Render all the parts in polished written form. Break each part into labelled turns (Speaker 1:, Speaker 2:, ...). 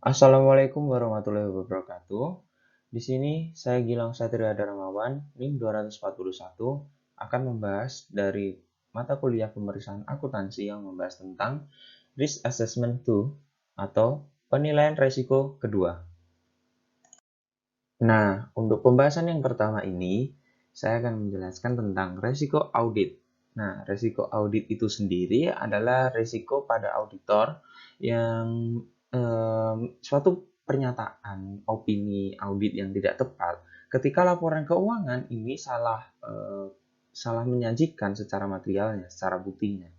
Speaker 1: Assalamualaikum warahmatullahi wabarakatuh. Di sini saya Gilang Satria Darmawan, NIM 241, akan membahas dari mata kuliah pemeriksaan akuntansi yang membahas tentang Risk Assessment 2 atau penilaian risiko kedua. Nah, untuk pembahasan yang pertama ini, saya akan menjelaskan tentang risiko audit. Nah, risiko audit itu sendiri adalah risiko pada auditor yang suatu pernyataan opini audit yang tidak tepat ketika laporan keuangan ini salah menyajikan secara materialnya, secara buktinya.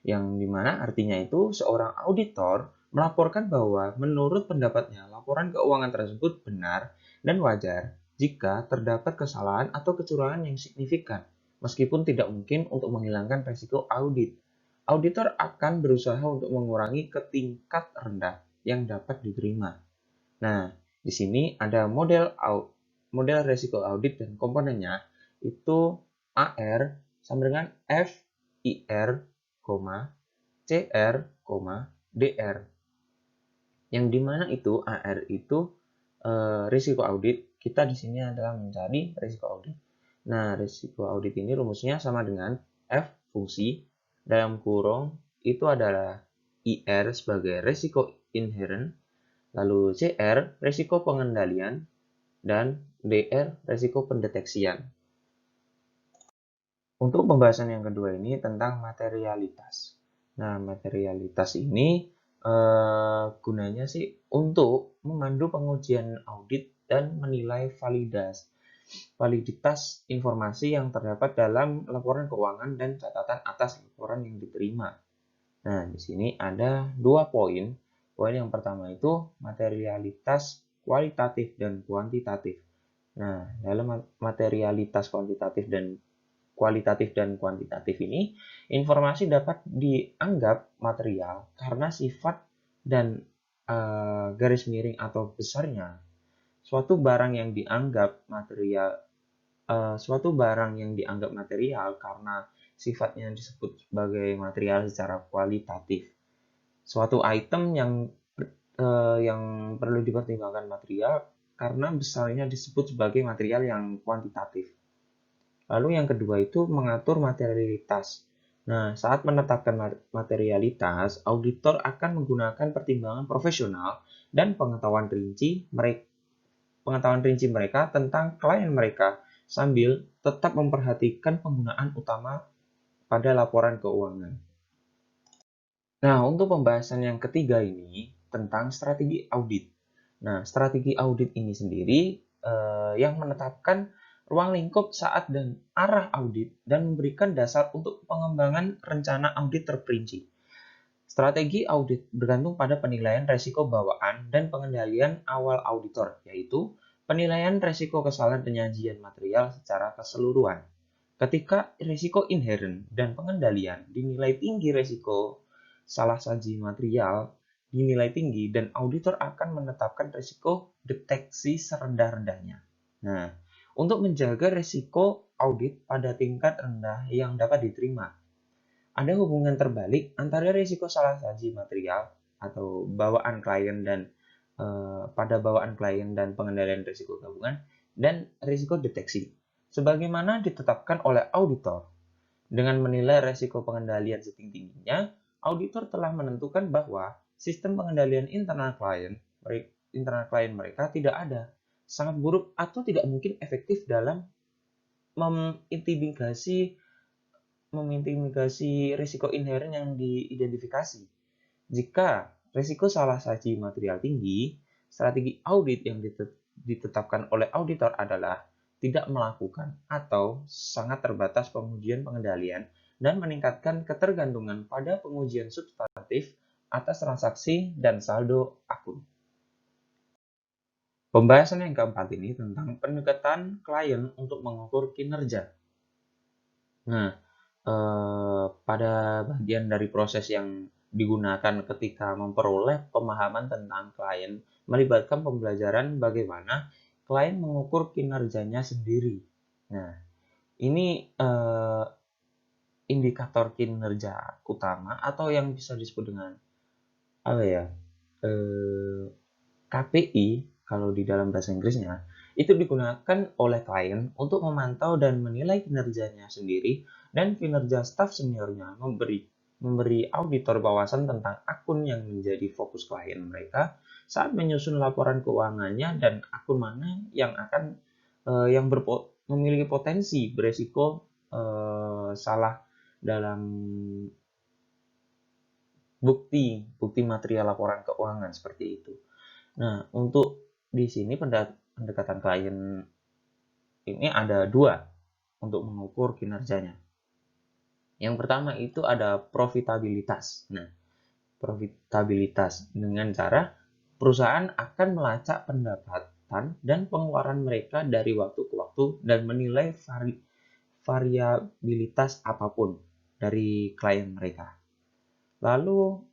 Speaker 1: Yang dimana artinya itu seorang auditor melaporkan bahwa menurut pendapatnya laporan keuangan tersebut benar dan wajar jika terdapat kesalahan atau kecurangan yang signifikan, meskipun tidak mungkin untuk menghilangkan resiko audit. Auditor akan berusaha untuk mengurangi ke tingkat rendah yang dapat diterima. Nah, di sini ada model resiko audit dan komponennya itu AR sama dengan FIR, CR, DR. Yang dimana itu AR itu risiko audit. Kita di sini adalah mencari risiko audit. Nah, risiko audit ini rumusnya sama dengan F fungsi dalam kurung itu adalah IR sebagai risiko inherent, lalu CR risiko pengendalian, dan DR risiko pendeteksian. Untuk pembahasan yang kedua ini tentang materialitas. Nah, materialitas ini gunanya sih untuk memandu pengujian audit dan menilai validitas informasi yang terdapat dalam laporan keuangan dan catatan atas laporan yang diterima. Nah, di sini ada dua poin. Poin yang pertama itu materialitas kualitatif dan kuantitatif. Nah, dalam materialitas kualitatif dan kuantitatif ini, informasi dapat dianggap material karena sifat dan garis miring atau besarnya suatu barang yang dianggap material karena sifatnya disebut sebagai material secara kualitatif. Suatu item yang perlu dipertimbangkan material karena besarnya disebut sebagai material yang kuantitatif. Lalu yang kedua itu mengatur materialitas. Nah, saat menetapkan materialitas, auditor akan menggunakan pertimbangan profesional dan pengetahuan rinci mereka tentang klien mereka sambil tetap memperhatikan penggunaan utama pada laporan keuangan. Nah, untuk pembahasan yang ketiga ini tentang strategi audit. Nah, strategi audit ini sendiri yang menetapkan ruang lingkup saat dan arah audit dan memberikan dasar untuk pengembangan rencana audit terperinci. Strategi audit bergantung pada penilaian resiko bawaan dan pengendalian awal auditor, yaitu penilaian resiko kesalahan penyajian material secara keseluruhan. Ketika risiko inherent dan pengendalian dinilai tinggi, risiko salah saji material dinilai tinggi dan auditor akan menetapkan risiko deteksi serendah-rendahnya. Nah, untuk menjaga risiko audit pada tingkat rendah yang dapat diterima, ada hubungan terbalik antara risiko salah saji material atau bawaan klien dan pengendalian risiko gabungan dan risiko deteksi. Sebagaimana ditetapkan oleh auditor, dengan menilai risiko pengendalian setinggi-tingginya, auditor telah menentukan bahwa sistem pengendalian internal klien mereka tidak ada, sangat buruk atau tidak mungkin efektif dalam meminimasi risiko inherent yang diidentifikasi. Jika risiko salah saji material tinggi, strategi audit yang ditetapkan oleh auditor adalah tidak melakukan atau sangat terbatas pengujian pengendalian dan meningkatkan ketergantungan pada pengujian substantif atas transaksi dan saldo akun. Pembahasan yang keempat ini tentang pendekatan klien untuk mengukur kinerja. Nah, pada bagian dari proses yang digunakan ketika memperoleh pemahaman tentang klien melibatkan pembelajaran bagaimana klien mengukur kinerjanya sendiri. Nah, ini indikator kinerja utama atau yang bisa disebut dengan apa ya? KPI kalau di dalam bahasa Inggrisnya itu digunakan oleh klien untuk memantau dan menilai kinerjanya sendiri dan kinerja staf seniornya, memberi auditor wawasan tentang akun yang menjadi fokus klien mereka saat menyusun laporan keuangannya dan akun mana yang akan memiliki potensi beresiko salah dalam bukti material laporan keuangan seperti itu. Nah, untuk di sini pendekatan klien ini ada dua untuk mengukur kinerjanya. Yang pertama itu ada profitabilitas. Nah, profitabilitas dengan cara perusahaan akan melacak pendapatan dan pengeluaran mereka dari waktu ke waktu dan menilai variabilitas apapun dari klien mereka. Lalu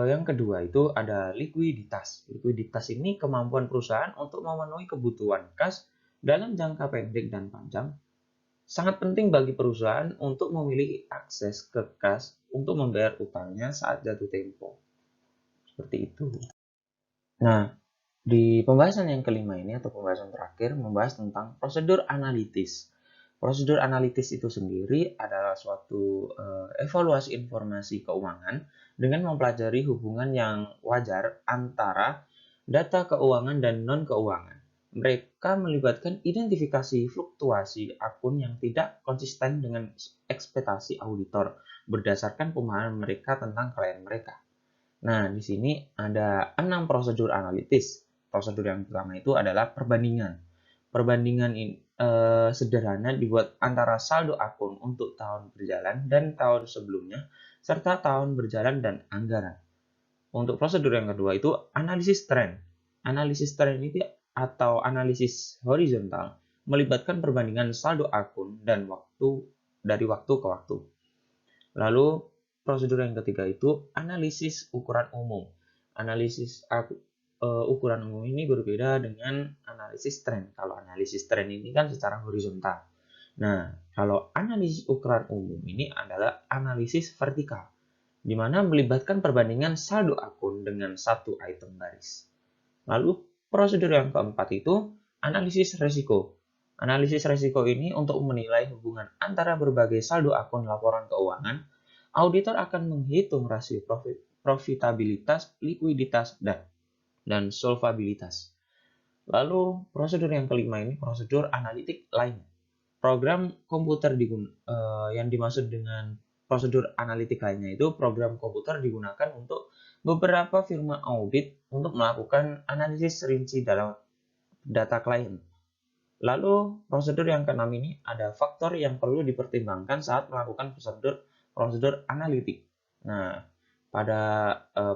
Speaker 1: yang kedua itu ada likuiditas. Likuiditas ini kemampuan perusahaan untuk memenuhi kebutuhan kas dalam jangka pendek dan panjang. Sangat penting bagi perusahaan untuk memiliki akses ke kas untuk membayar utangnya saat jatuh tempo. Seperti itu. Nah, di pembahasan yang kelima ini atau pembahasan terakhir membahas tentang prosedur analitis. Prosedur analitis itu sendiri adalah suatu evaluasi informasi keuangan dengan mempelajari hubungan yang wajar antara data keuangan dan non-keuangan. Mereka melibatkan identifikasi fluktuasi akun yang tidak konsisten dengan ekspektasi auditor berdasarkan pemahaman mereka tentang klien mereka. Nah, di sini ada 6 prosedur analitis. Prosedur yang pertama itu adalah perbandingan. Perbandingan ini sederhana dibuat antara saldo akun untuk tahun berjalan dan tahun sebelumnya, serta tahun berjalan dan anggaran. Untuk prosedur yang kedua itu analisis tren. Analisis tren ini atau analisis horizontal melibatkan perbandingan saldo akun dan dari waktu ke waktu. Lalu prosedur yang ketiga itu analisis ukuran umum. Analisis ukuran umum ini berbeda dengan analisis tren. Kalau analisis tren ini kan secara horizontal. Nah, kalau analisis ukuran umum ini adalah analisis vertikal, di mana melibatkan perbandingan saldo akun dengan satu item baris. Lalu prosedur yang keempat itu analisis resiko. Analisis resiko ini untuk menilai hubungan antara berbagai saldo akun laporan keuangan. Auditor akan menghitung rasio profitabilitas, likuiditas, dan solvabilitas. Lalu prosedur yang kelima ini prosedur analitik lainnya. Program komputer yang dimaksud dengan prosedur analitik lainnya itu program komputer digunakan untuk beberapa firma audit untuk melakukan analisis rinci dalam data klien. Lalu prosedur yang keenam ini ada faktor yang perlu dipertimbangkan saat melakukan prosedur analitik. Nah, pada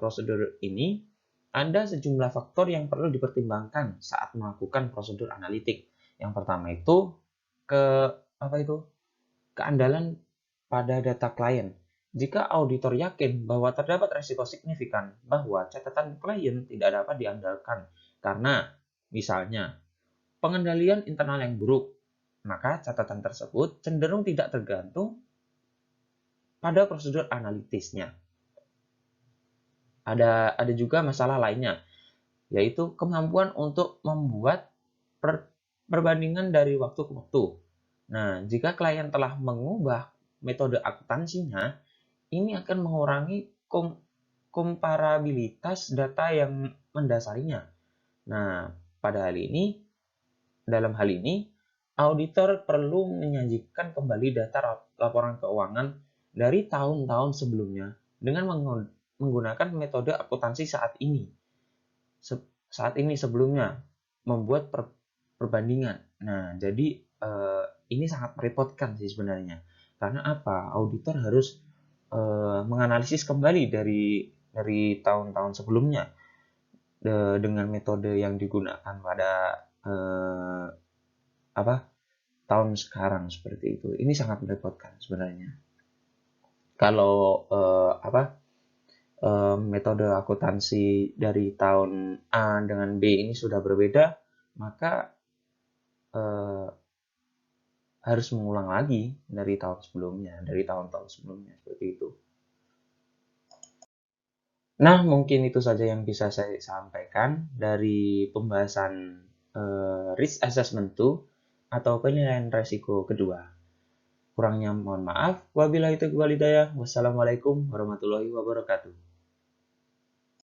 Speaker 1: prosedur ini ada sejumlah faktor yang perlu dipertimbangkan saat melakukan prosedur analitik. Yang pertama itu keandalan pada data klien. Jika auditor yakin bahwa terdapat risiko signifikan bahwa catatan klien tidak dapat diandalkan karena misalnya pengendalian internal yang buruk, maka catatan tersebut cenderung tidak tergantung pada prosedur analitisnya. Ada juga masalah lainnya, yaitu kemampuan untuk membuat perbandingan dari waktu ke waktu. Nah, jika klien telah mengubah metode akuntansinya, ini akan mengurangi komparabilitas data yang mendasarinya. Nah, dalam hal ini, auditor perlu menyajikan kembali data laporan keuangan dari tahun-tahun sebelumnya dengan menggunakan metode akuntansi saat ini sebelumnya membuat perbandingan. Nah, jadi ini sangat merepotkan sih sebenarnya. Karena apa? Auditor harus menganalisis kembali dari tahun-tahun sebelumnya dengan metode yang digunakan pada tahun sekarang seperti itu. Ini sangat merepotkan sebenarnya. Kalau metode akuntansi dari tahun A dengan B ini sudah berbeda, maka harus mengulang lagi dari tahun-tahun sebelumnya seperti itu. Nah, mungkin itu saja yang bisa saya sampaikan dari pembahasan risk assessment 2 atau penilaian resiko kedua. Kurangnya mohon maaf. Wabillahi taufiq wal hidayah. Wassalamualaikum warahmatullahi wabarakatuh.